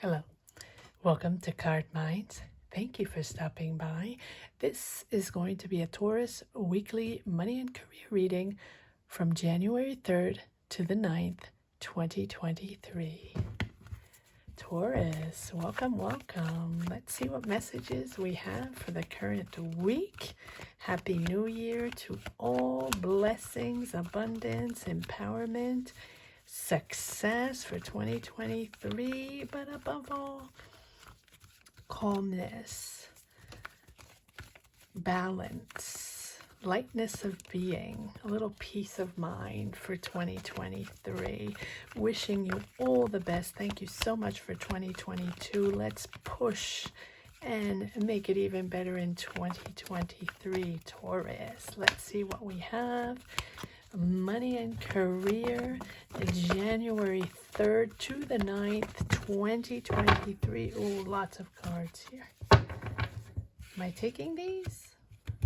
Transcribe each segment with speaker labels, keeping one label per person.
Speaker 1: Hello, welcome to Card Minds. Thank you for stopping by. This is going to be a Taurus weekly money and career reading from January 3rd to the 9th, 2023. Taurus, welcome, welcome. Let's see what messages we have for the current week. Happy New Year to all. Blessings, abundance, empowerment, success for 2023, but above all, calmness, balance, lightness of being, a little peace of mind for 2023. Wishing you all the best. Thank you so much for 2022. Let's push and make it even better in 2023, Taurus. Let's see what we have. Money and career, January 3rd to the 9th, 2023. Oh, lots of cards here. Am I taking these?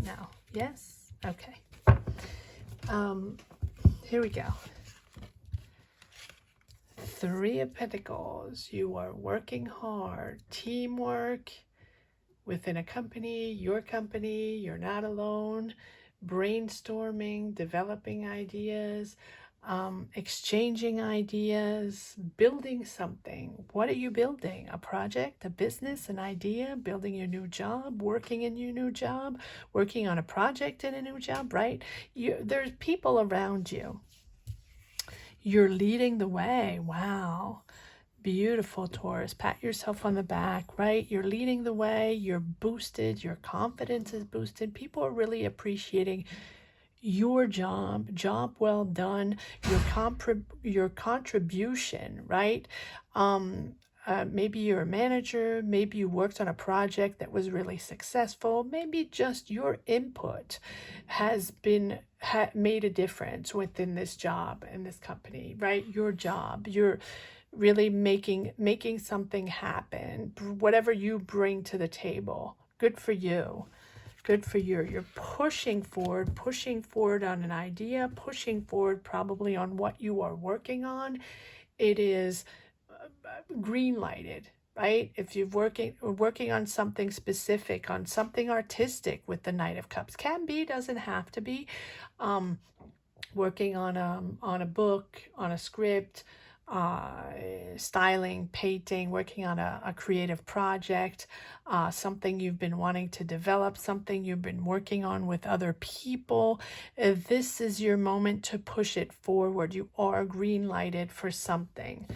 Speaker 1: No. Yes? Okay. Here we go. Three of Pentacles. You are working hard. Teamwork within a company, you're not alone. Brainstorming, developing ideas, exchanging ideas, building something. What are you building? A project, a business, an idea, building your new job, working in your new job, working on a project in a new job, right? There's people around you. You're leading the way. Wow. Beautiful, Taurus. Pat yourself on the back, right? You're leading the way. You're boosted. Your confidence is boosted. People are really appreciating your job well done, your contribution, right? Maybe you're a manager. Maybe you worked on a project that was really successful. Maybe just your input has made a difference within this job and this company, right? Your job, you're really making something happen. Whatever you bring to the table, good for you. Good for you. You're pushing forward on an idea, pushing forward probably on what you are working on. It is green lighted, right? If you're working on something specific, on something artistic with the Knight of Cups, can be, doesn't have to be. Working on a book, on a script, styling, painting, working on a creative project, something you've been wanting to develop, something you've been working on with other people. This is your moment to push it forward. You are green lighted for something.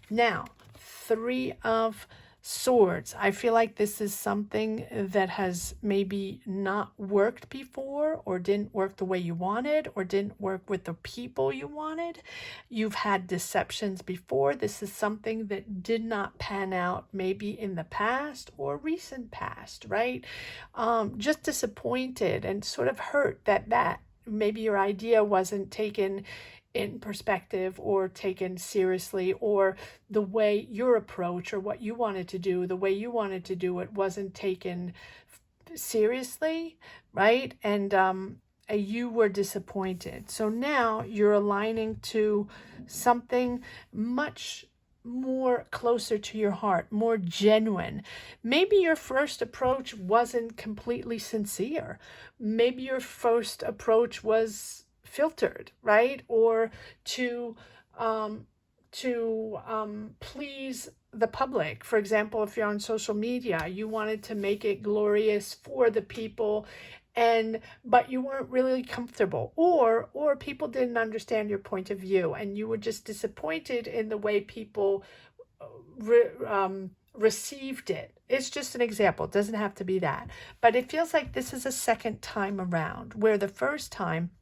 Speaker 1: Now, Three of Swords. I feel like this is something that has maybe not worked before, or didn't work the way you wanted, or didn't work with the people you wanted. You've had deceptions before. This is something that did not pan out maybe in the past or recent past, right? Just disappointed and sort of hurt that maybe your idea wasn't taken in perspective or taken seriously, or the way your approach or what you wanted to do, the way you wanted to do it wasn't taken seriously, right? And you were disappointed. So now you're aligning to something much more closer to your heart, more genuine. Maybe your first approach wasn't completely sincere. Maybe your first approach was filtered, right? Or to please the public. For example, if you're on social media, you wanted to make it glorious for the people, but you weren't really comfortable, or people didn't understand your point of view, and you were just disappointed in the way people received it. It's just an example. It doesn't have to be that, but it feels like this is a second time around, where the first time,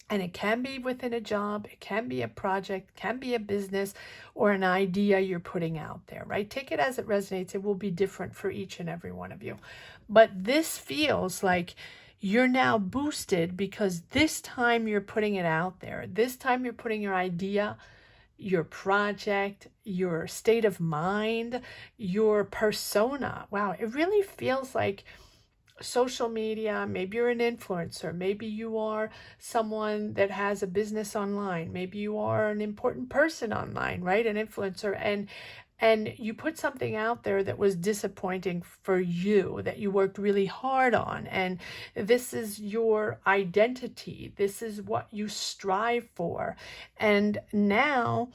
Speaker 1: and it can be within a job, it can be a project, it can be a business, or an idea you're putting out there, right? Take it as it resonates. It will be different for each and every one of you. But this feels like you're now boosted, because this time you're putting it out there. This time you're putting your idea, your project, your state of mind, your persona. Wow, it really feels like social media, maybe you're an influencer, maybe you are someone that has a business online, maybe you are an important person online, right? An influencer, and you put something out there that was disappointing for you, that you worked really hard on, and this is your identity, this is what you strive for, and now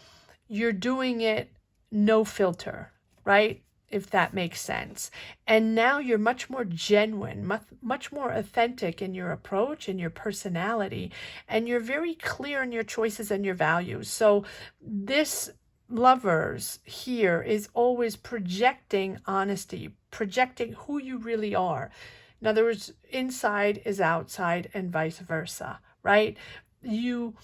Speaker 1: you're doing it no filter, right? If that makes sense. And now you're much more genuine, much more authentic in your approach and your personality, and you're very clear in your choices and your values. So this lovers here is always projecting honesty, projecting who you really are. In other words, inside is outside and vice versa, right? You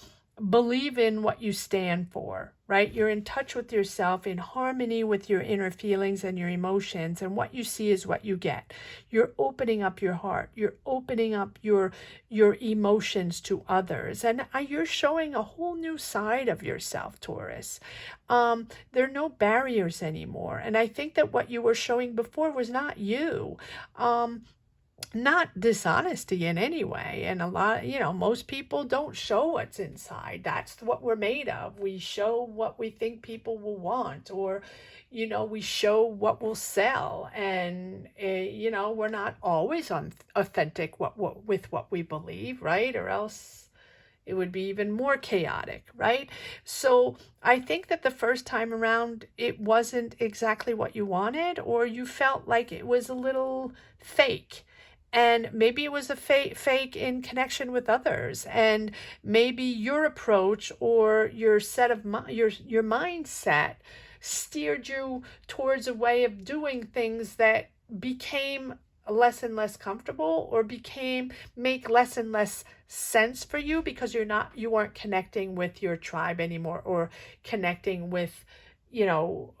Speaker 1: believe in what you stand for, right? You're in touch with yourself, in harmony with your inner feelings and your emotions, and what you see is what you get. You're opening up your heart. You're opening up your emotions to others, and you're showing a whole new side of yourself, Taurus. There are no barriers anymore, and I think that what you were showing before was not you. Not dishonesty in any way. And a lot, most people don't show what's inside. That's what we're made of. We show what we think people will want, or, we show what will sell. And, we're not always authentic with what we believe, right? Or else it would be even more chaotic, right? So I think that the first time around, it wasn't exactly what you wanted, or you felt like it was a little fake. And maybe it was a fake in connection with others, and maybe your approach or your set of your mindset steered you towards a way of doing things that became less and less comfortable, or make less and less sense for you, because you weren't connecting with your tribe anymore, or connecting with your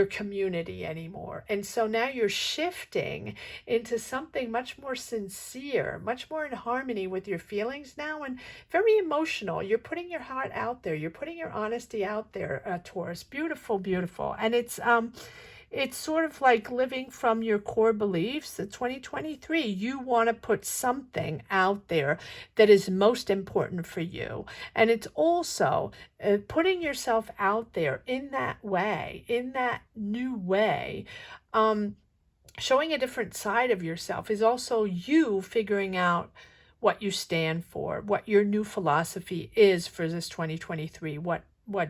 Speaker 1: community anymore. And so now you're shifting into something much more sincere, much more in harmony with your feelings now, and very emotional. You're putting your heart out there. You're putting your honesty out there, Taurus. Beautiful, beautiful. And it's sort of like living from your core beliefs. In 2023, you want to put something out there that is most important for you. And it's also putting yourself out there in that way, in that new way. Showing a different side of yourself is also you figuring out what you stand for, what your new philosophy is for this 2023, what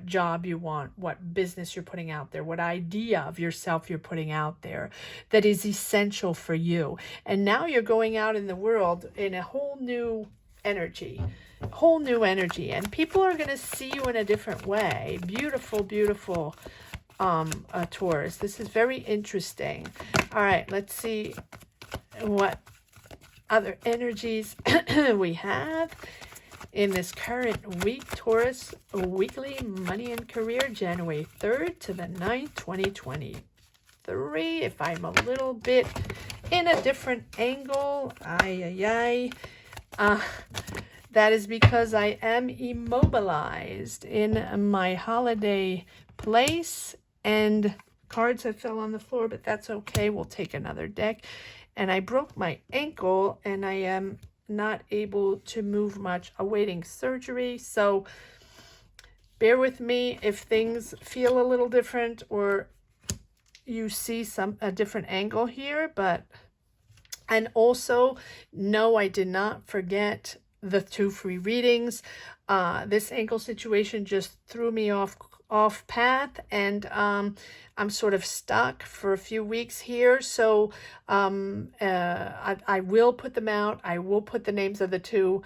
Speaker 1: job you want, what business you're putting out there, what idea of yourself you're putting out there that is essential for you. And now you're going out in the world in a whole new energy, and people are going to see you in a different way. Beautiful, beautiful, Taurus. This is very interesting. All right, let's see what other energies we have in this current week. Taurus weekly money and career, January 3rd to the 9th, 2023. If I'm a little bit in a different angle, that is because I am immobilized in my holiday place, and cards have fell on the floor, but that's okay. We'll take another deck. And I broke my ankle, and I am not able to move much, awaiting surgery. So bear with me if things feel a little different, or you see a different angle here. And also, no, I did not forget the 2 free readings. This ankle situation just threw me off path, and I'm sort of stuck for a few weeks here. So I will put them out. I will put the names of the two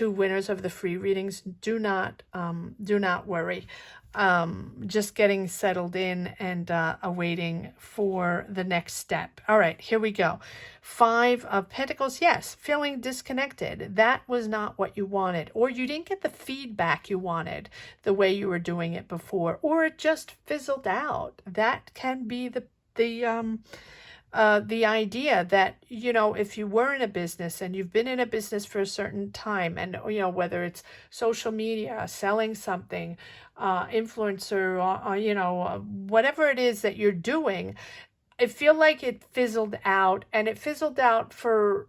Speaker 1: winners of the free readings. Do not worry. Just getting settled in and awaiting for the next step. All right, here we go. 5 of Pentacles. Yes, feeling disconnected. That was not what you wanted, or you didn't get the feedback you wanted the way you were doing it before, or it just fizzled out. That can be the idea that, if you were in a business and you've been in a business for a certain time, and, whether it's social media, selling something, influencer, whatever it is that you're doing, I feel like it fizzled out, and it fizzled out for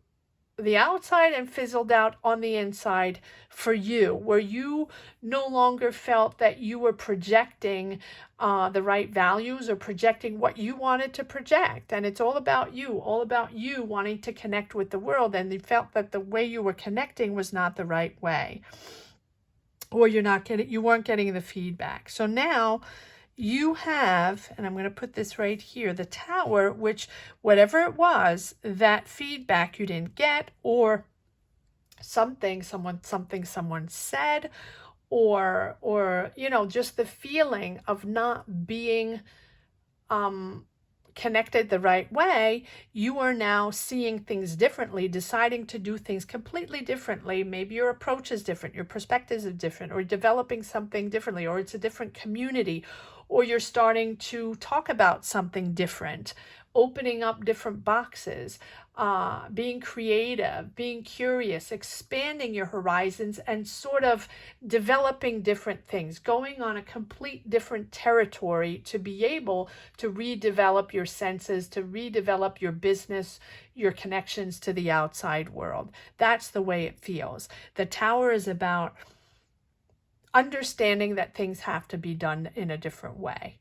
Speaker 1: the outside and fizzled out on the inside for you, where you no longer felt that you were projecting the right values or projecting what you wanted to project. And it's all about you wanting to connect with the world, and you felt that the way you were connecting was not the right way, or you weren't getting the feedback. So now you have, and I'm going to put this right here, the Tower, which whatever it was, that feedback you didn't get, or something someone said, or you know, just the feeling of not being connected the right way, you are now seeing things differently, deciding to do things completely differently. Maybe your approach is different, your perspectives are different, or developing something differently, or it's a different community, or you're starting to talk about something different, opening up different boxes, being creative, being curious, expanding your horizons, and sort of developing different things, going on a complete different territory to be able to redevelop your senses, to redevelop your business, your connections to the outside world. That's the way it feels. The Tower is about understanding that things have to be done in a different way.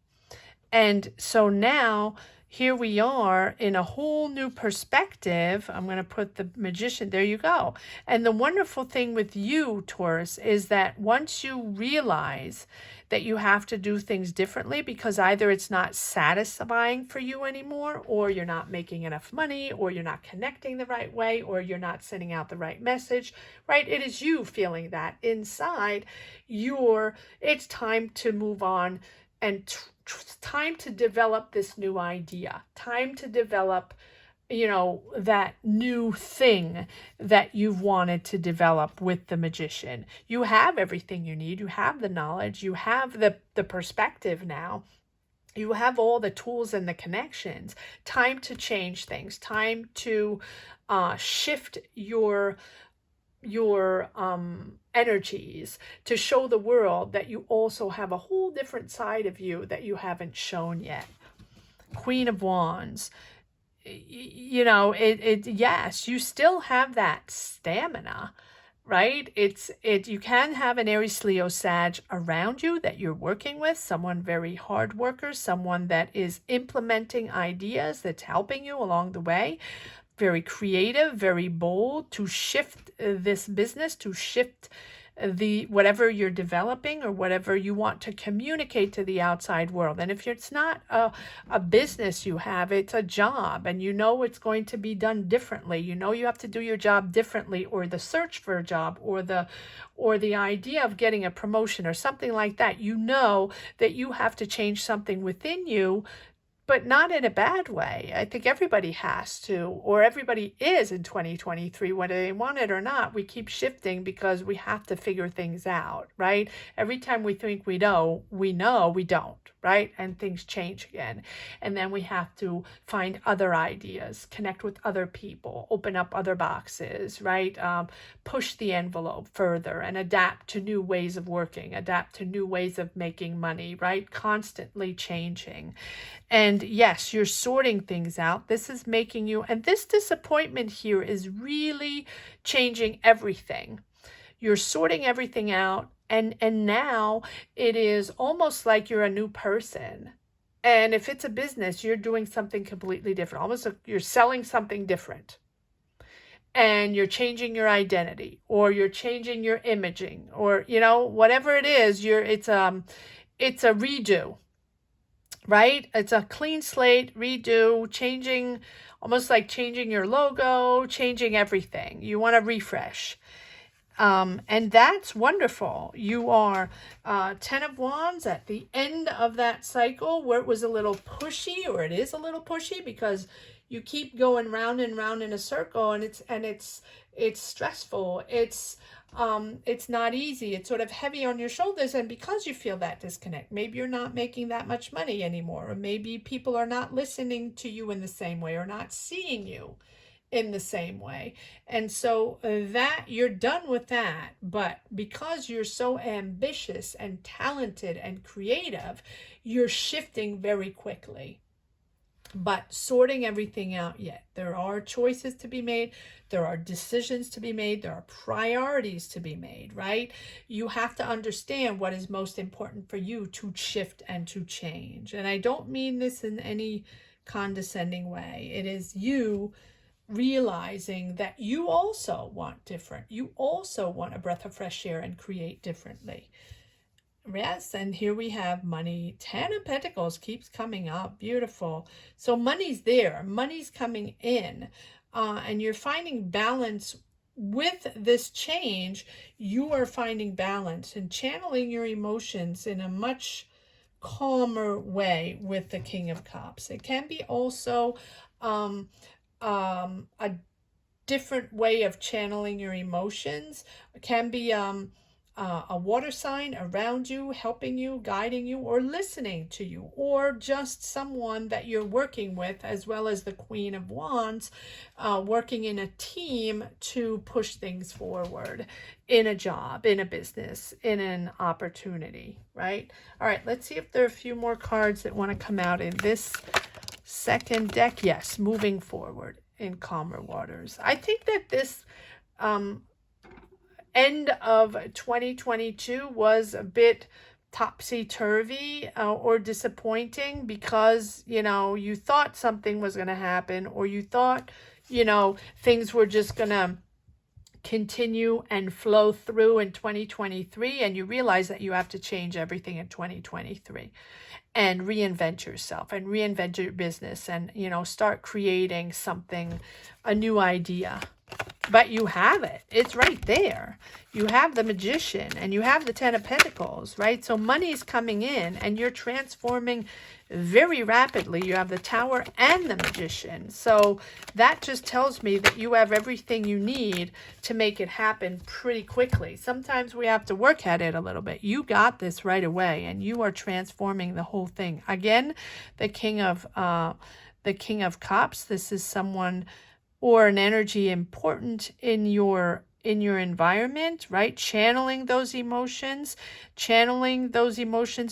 Speaker 1: And so now here we are in a whole new perspective. I'm going to put the Magician, there you go. And the wonderful thing with you, Taurus, is that once you realize that you have to do things differently because either it's not satisfying for you anymore, or you're not making enough money, or you're not connecting the right way, or you're not sending out the right message, right? It is you feeling that inside. It's time to move on, and time to develop this new idea, time to develop, you know, that new thing that you've wanted to develop with the Magician. You have everything you need. You have the knowledge. You have the perspective now. You have all the tools and the connections. Time to change things. Time to shift your energies, to show the world that you also have a whole different side of you that you haven't shown yet. Queen of Wands. You know, yes, you still have that stamina, right? You can have an Aries, Leo, Sag around you that you're working with, someone very hard worker, someone that is implementing ideas, that's helping you along the way, very creative, very bold, to shift this business, to shift whatever you're developing or whatever you want to communicate to the outside world. And if it's not a business you have, it's a job, and you know it's going to be done differently. You know you have to do your job differently, or the search for a job, or the idea of getting a promotion or something like that. You know that you have to change something within you, but not in a bad way. I think everybody has to, or everybody is in 2023, whether they want it or not. We keep shifting because we have to figure things out, right? Every time we think we know, we don't, right? And things change again. And then we have to find other ideas, connect with other people, open up other boxes, right? Push the envelope further and adapt to new ways of working, adapt to new ways of making money, right? Constantly changing. And yes, you're sorting things out. This is making you, and this disappointment here is really changing everything. You're sorting everything out, and now it is almost like you're a new person. And if it's a business, you're doing something completely different. Almost like you're selling something different. And you're changing your identity, or you're changing your imaging, or, you know, whatever it is, it's a redo. Right? It's a clean slate, redo, changing, almost like changing your logo, changing everything. You want to refresh. And that's wonderful. You are 10 of Wands at the end of that cycle where it was a little pushy, or it is a little pushy, because you keep going round and round in a circle, and it's stressful. It's not easy. It's sort of heavy on your shoulders. And because you feel that disconnect, maybe you're not making that much money anymore, or maybe people are not listening to you in the same way, or not seeing you in the same way. And so that you're done with that. But because you're so ambitious and talented and creative, you're shifting very quickly. but sorting everything out yet. There are choices to be made. There are decisions to be made. There are priorities to be made, right? You have to understand what is most important for you to shift and to change. And I don't mean this in any condescending way. It is you realizing that you also want different. You also want a breath of fresh air and create differently. Yes, and here we have money. 10 of Pentacles keeps coming up. Beautiful. So money's there. Money's coming in. And you're finding balance with this change. You are finding balance and channeling your emotions in a much calmer way with the King of Cups. It can be also a different way of channeling your emotions. It can be a water sign around you, helping you, guiding you, or listening to you, or just someone that you're working with, as well as the Queen of Wands, working in a team to push things forward in a job, in a business, in an opportunity, right? All right, let's see if there are a few more cards that want to come out in this second deck. Yes, moving forward in calmer waters. I think that this end of 2022 was a bit topsy-turvy or disappointing because, you know, you thought something was going to happen, or you thought, you know, things were just going to continue and flow through in 2023, and you realize that you have to change everything in 2023 and reinvent yourself and reinvent your business and, you know, start creating something, a new idea. But you have it. It's right there. You have the Magician and you have the 10 of Pentacles, right? So money's coming in and you're transforming very rapidly. You have the Tower and the Magician. So that just tells me that you have everything you need to make it happen pretty quickly. Sometimes we have to work at it a little bit. You got this right away and you are transforming the whole thing. Again, the King of Cups. This is someone or an energy important in your environment, right? Channeling those emotions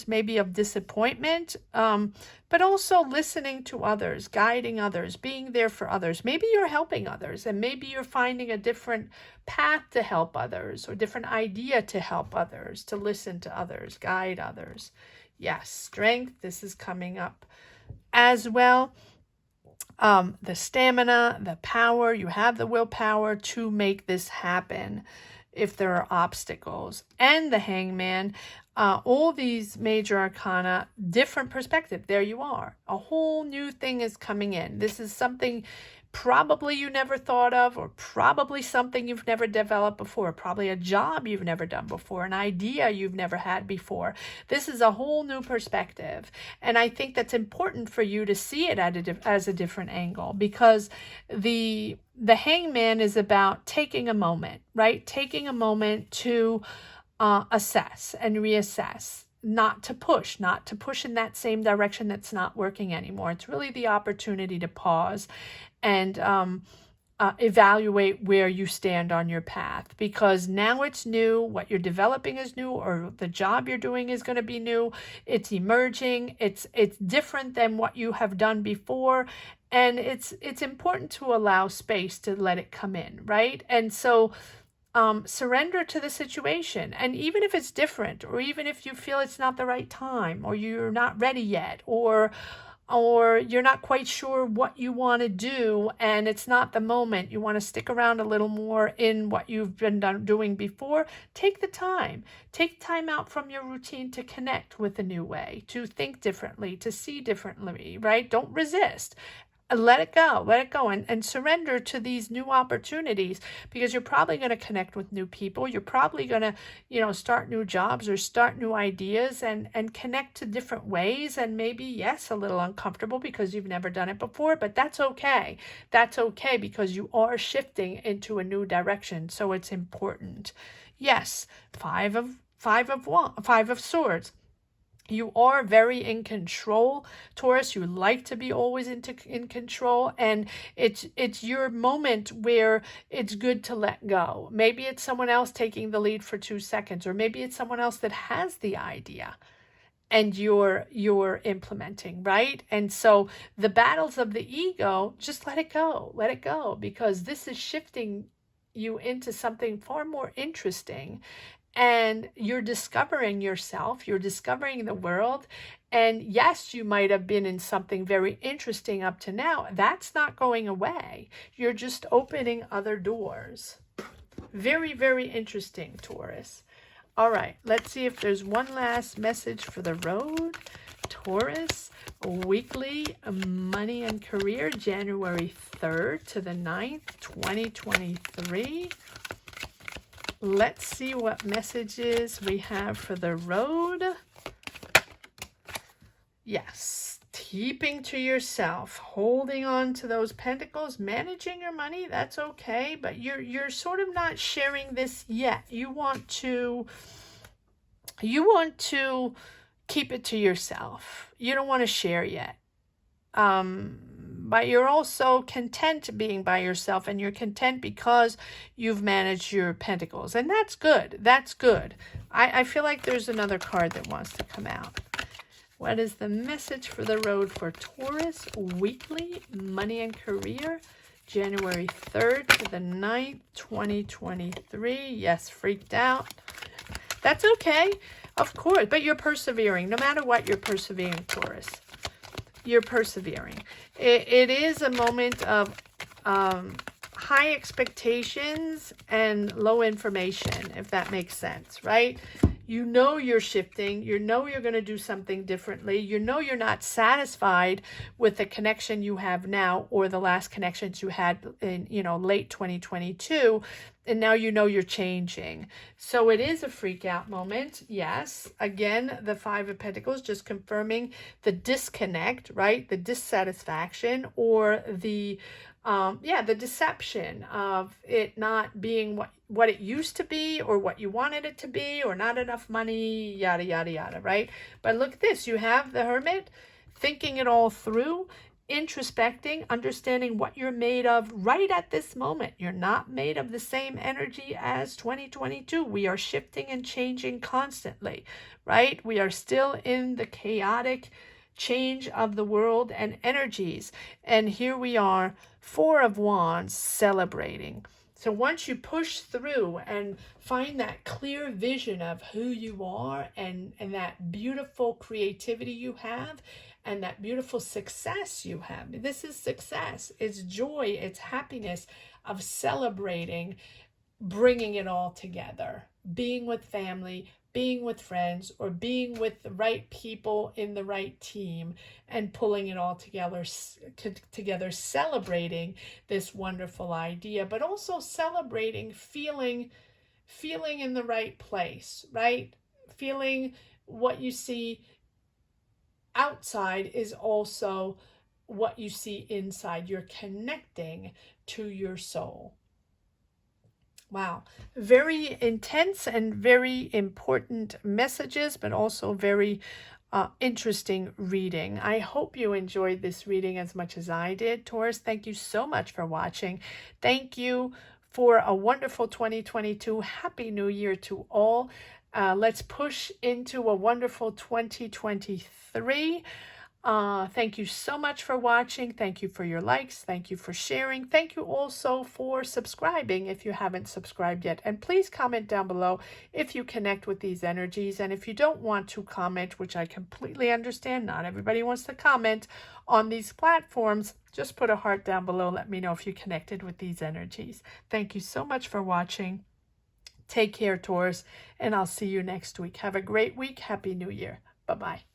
Speaker 1: maybe of disappointment, but also listening to others, guiding others, being there for others. Maybe you're helping others, and maybe you're finding a different path to help others, or different idea to help others, to listen to others, guide others. Yes, strength, this is coming up as well. The stamina, the power, you have the willpower to make this happen if there are obstacles. And the Hangman, all these major arcana, different perspective. There you are. A whole new thing is coming in. This is something probably you never thought of, or probably something you've never developed before, probably a job you've never done before, an idea you've never had before. This is a whole new perspective. And I think that's important for you to see it as a different angle, because the Hangman is about taking a moment, right? Taking a moment to assess and reassess. Not to push in that same direction that's not working anymore. It's really the opportunity to pause and evaluate where you stand on your path, because now it's new. What you're developing is new, or the job you're doing is going to be new. It's emerging. It's different than what you have done before, and it's important to allow space to let it come in, right? And so surrender to the situation. And even if it's different, or even if you feel it's not the right time, or you're not ready yet, or you're not quite sure what you want to do and it's not the moment, you want to stick around a little more in what you've been doing before, take the time. Take time out from your routine to connect with a new way, to think differently, to see differently, right? Don't resist. Let it go and surrender to these new opportunities, because you're probably going to connect with new people. You're probably going to, start new jobs or start new ideas and connect to different ways. And maybe, yes, a little uncomfortable because you've never done it before, but that's okay. That's okay, because you are shifting into a new direction. So it's important. Yes, five of Swords. You are very in control, Taurus. You like to be always in control, and it's your moment where it's good to let go. Maybe it's someone else taking the lead for 2 seconds, or maybe it's someone else that has the idea, and you're implementing, right? And so the battles of the ego, just let it go, because this is shifting you into something far more interesting, and you're discovering yourself, you're discovering the world. And yes, you might have been in something very interesting up to now. That's not going away. You're just opening other doors. Very, very interesting, Taurus. All right, let's see if there's one last message for the road. Taurus, weekly money and career, January 3rd to the 9th, 2023. Let's see what messages we have for the road. Yes, keeping to yourself, holding on to those pentacles, managing your money, that's okay, but you're sort of not sharing this yet. You want to keep it to yourself. You don't want to share yet. But you're also content being by yourself, and you're content because you've managed your pentacles, and that's good. That's good. I feel like there's another card that wants to come out. What is the message for the road for Taurus, weekly money and career, January 3rd to the 9th, 2023? Yes, freaked out. That's okay, of course, but you're persevering. No matter what, you're persevering, Taurus. You're persevering. It is a moment of high expectations and low information, if that makes sense, right? You know you're shifting. You know you're going to do something differently. You know you're not satisfied with the connection you have now or the last connections you had in, late 2022. And now you know you're changing. So it is a freak out moment. Yes. Again, the Five of Pentacles, just confirming the disconnect, right? The dissatisfaction, or the deception of it not being what it used to be, or what you wanted it to be, or not enough money, yada, yada, yada, right? But look at this. You have the Hermit thinking it all through, introspecting, understanding what you're made of right at this moment. You're not made of the same energy as 2022. We are shifting and changing constantly, right? We are still in the chaotic change of the world and energies. And here we are, Four of Wands, celebrating. So once you push through and find that clear vision of who you are, and that beautiful creativity you have, and that beautiful success you have. This is success. It's joy. It's happiness of celebrating, bringing it all together, being with family, being with friends, or being with the right people in the right team, and pulling it all together, celebrating this wonderful idea, but also celebrating feeling in the right place, right? Feeling what you see outside is also what you see inside. You're connecting to your soul. Wow, very intense and very important messages, but also very interesting reading. I hope you enjoyed this reading as much as I did. Taurus, thank you so much for watching. Thank you for a wonderful 2022. Happy New Year to all. Let's push into a wonderful 2023. Thank you so much for watching. Thank you for your likes. Thank you for sharing. Thank you also for subscribing if you haven't subscribed yet. And please comment down below if you connect with these energies. And if you don't want to comment, which I completely understand, not everybody wants to comment on these platforms, just put a heart down below. Let me know if you connected with these energies. Thank you so much for watching. Take care, Taurus, and I'll see you next week. Have a great week. Happy New Year. Bye-bye.